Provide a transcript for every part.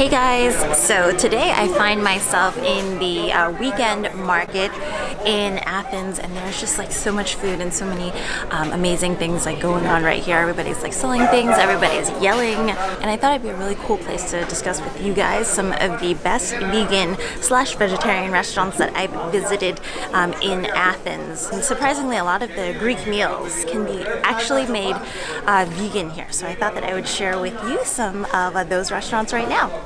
Hey guys, so today I find myself in the weekend market in Athens, and there's just like so much food and so many amazing things like going on right here. Everybody's like selling things, everybody's yelling, and I thought it'd be a really cool place to discuss with you guys some of the best vegan slash vegetarian restaurants that I've visited in Athens. And surprisingly, a lot of the Greek meals can be actually made vegan here, so I thought that I would share with you some of those restaurants right now.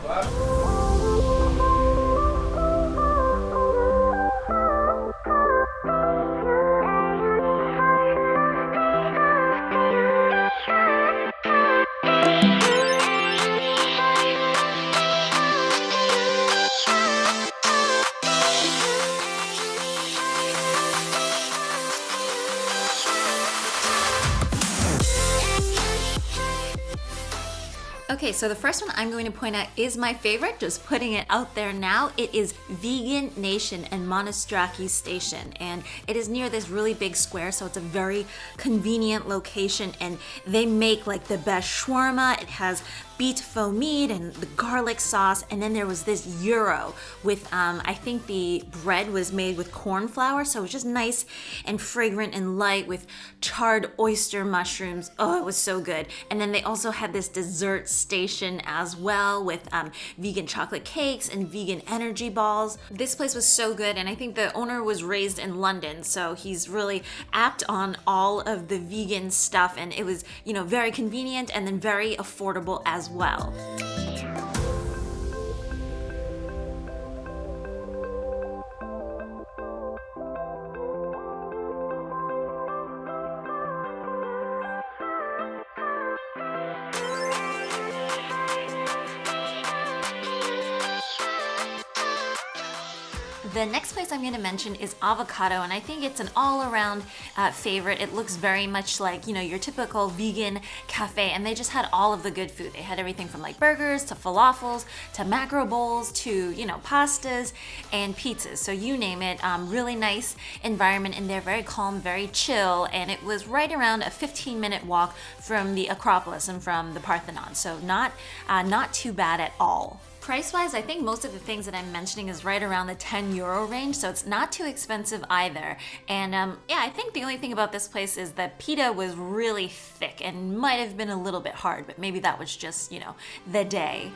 Okay, so the first one I'm going to point out is my favorite, just putting it out there now. It is Vegan Nation in Monostraki Station, and it is near this really big square, so it's a very convenient location, and they make like the best shawarma. It has beet faux meat and the garlic sauce, and then there was this gyro with I think the bread was made with corn flour, so it was just nice and fragrant and light with charred oyster mushrooms. Oh, it was so good. And then they also had this dessert station as well with vegan chocolate cakes and vegan energy balls. This place was so good, and I think the owner was raised in London, so he's really apt on all of the vegan stuff, and it was, you know, very convenient and then very affordable as well. The next place I'm going to mention is Avocado, and I think it's an all-around favorite. It looks very much like, you know, your typical vegan cafe, and they just had all of the good food. They had everything from like burgers to falafels to macro bowls to, you know, pastas and pizzas. So you name it. Really nice environment in there, very calm, very chill, and it was right around a 15-minute walk from the Acropolis and from the Parthenon. So not too bad at all. Price-wise, I think most of the things that I'm mentioning is right around the €10 range, so it's not too expensive either. And yeah, I think the only thing about this place is that pita was really thick and might have been a little bit hard, but maybe that was just, you know, the day.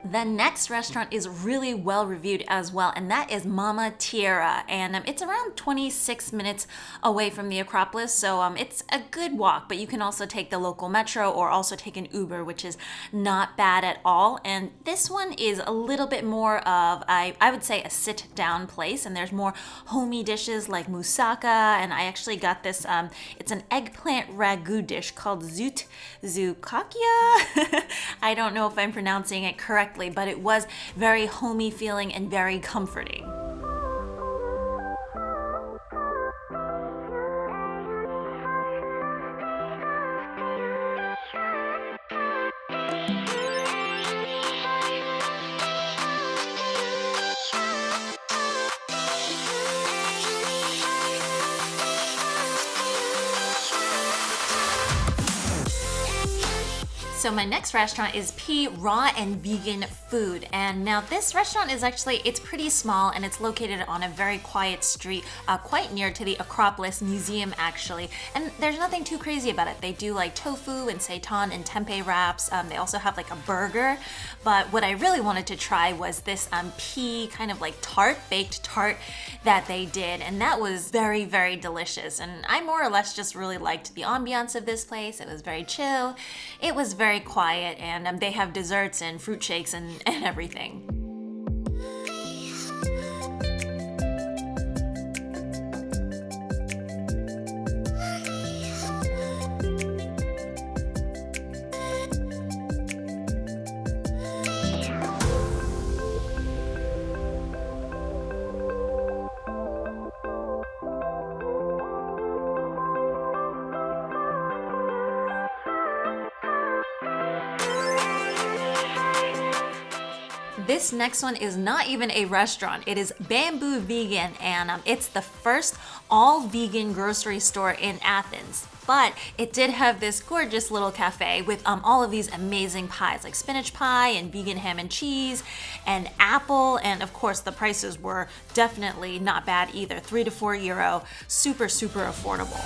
The next restaurant is really well reviewed as well, and that is Mama Tierra, and it's around 26 minutes away from the Acropolis, so it's a good walk, but you can also take the local metro or also take an Uber, which is not bad at all. And this one is a little bit more of, I would say, a sit-down place, and there's more homey dishes like moussaka, and I actually got this, it's an eggplant ragu dish called zoukakia. I don't know if I'm pronouncing it correctly, but it was very homey feeling and very comforting. So my next restaurant is Praw and Vegan Food, and now this restaurant is actually, it's pretty small and it's located on a very quiet street, quite near to the Acropolis Museum actually, and there's nothing too crazy about it. They do like tofu and seitan and tempeh wraps. They also have like a burger, but what I really wanted to try was this pea kind of like tart, baked tart that they did, and that was very, very delicious. And I more or less just really liked the ambiance of this place. It was very chill, it was very quiet, and they have desserts and fruit shakes and everything. This next one is not even a restaurant. It is Bamboo Vegan, and it's the first all-vegan grocery store in Athens. But it did have this gorgeous little cafe with all of these amazing pies, like spinach pie and vegan ham and cheese and apple. And of course, the prices were definitely not bad either. €3 to €4. Super, super affordable.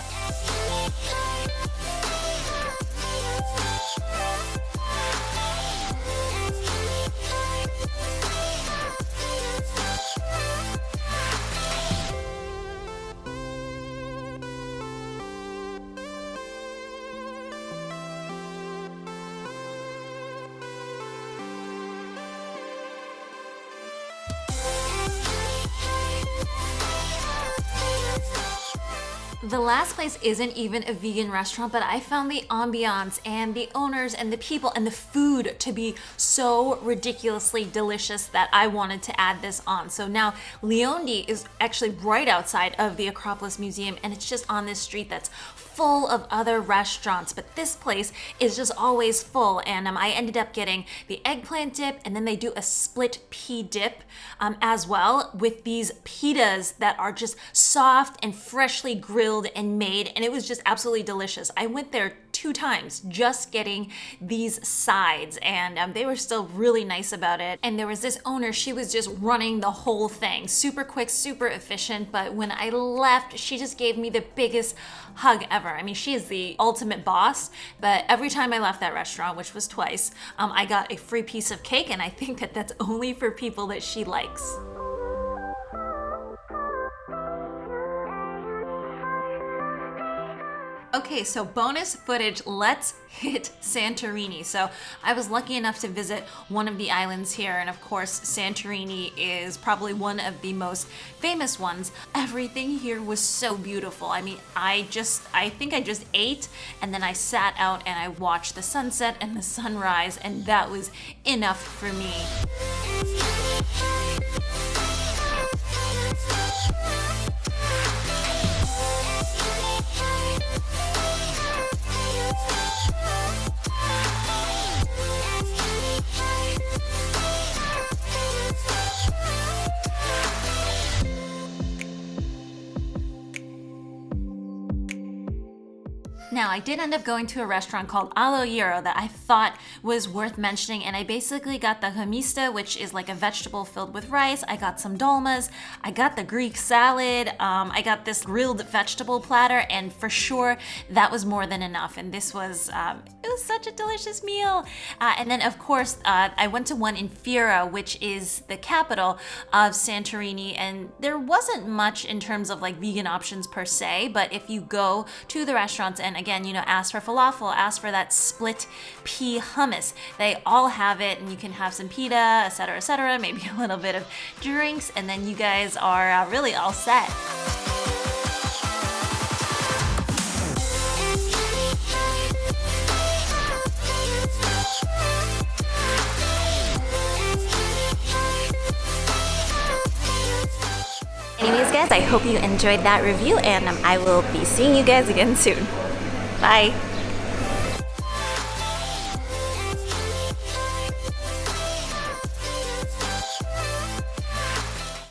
The last place isn't even a vegan restaurant, but I found the ambiance and the owners and the people and the food to be so ridiculously delicious that I wanted to add this on. So now Leone is actually right outside of the Acropolis Museum, and it's just on this street that's full of other restaurants, but this place is just always full. And I ended up getting the eggplant dip, and then they do a split pea dip as well, with these pitas that are just soft and freshly grilled and made, and it was just absolutely delicious. I went there 2 times just getting these sides, and they were still really nice about it. And there was this owner, she was just running the whole thing, super quick, super efficient. But when I left, she just gave me the biggest hug ever. I mean, she is the ultimate boss. But every time I left that restaurant, which was twice, I got a free piece of cake, and I think that that's only for people that she likes. Okay, so bonus footage, let's hit Santorini. So I was lucky enough to visit one of the islands here, and of course Santorini is probably one of the most famous ones. Everything here was so beautiful. I mean, I think I just ate, and then I sat out and I watched the sunset and the sunrise, and that was enough for me. Now, I did end up going to a restaurant called Avocado that I thought was worth mentioning, and I basically got the humista, which is like a vegetable filled with rice. I got some dolmas, I got the Greek salad, I got this grilled vegetable platter, and for sure that was more than enough. And this was, it was such a delicious meal. And then of course, I went to one in Tierra, which is the capital of Santorini, and there wasn't much in terms of like vegan options per se, but if you go to the restaurants and again, you know, ask for falafel, ask for that split pea hummus. They all have it, and you can have some pita, etc., maybe a little bit of drinks, and then you guys are really all set. Anyways, guys, I hope you enjoyed that review, and I will be seeing you guys again soon. Bye.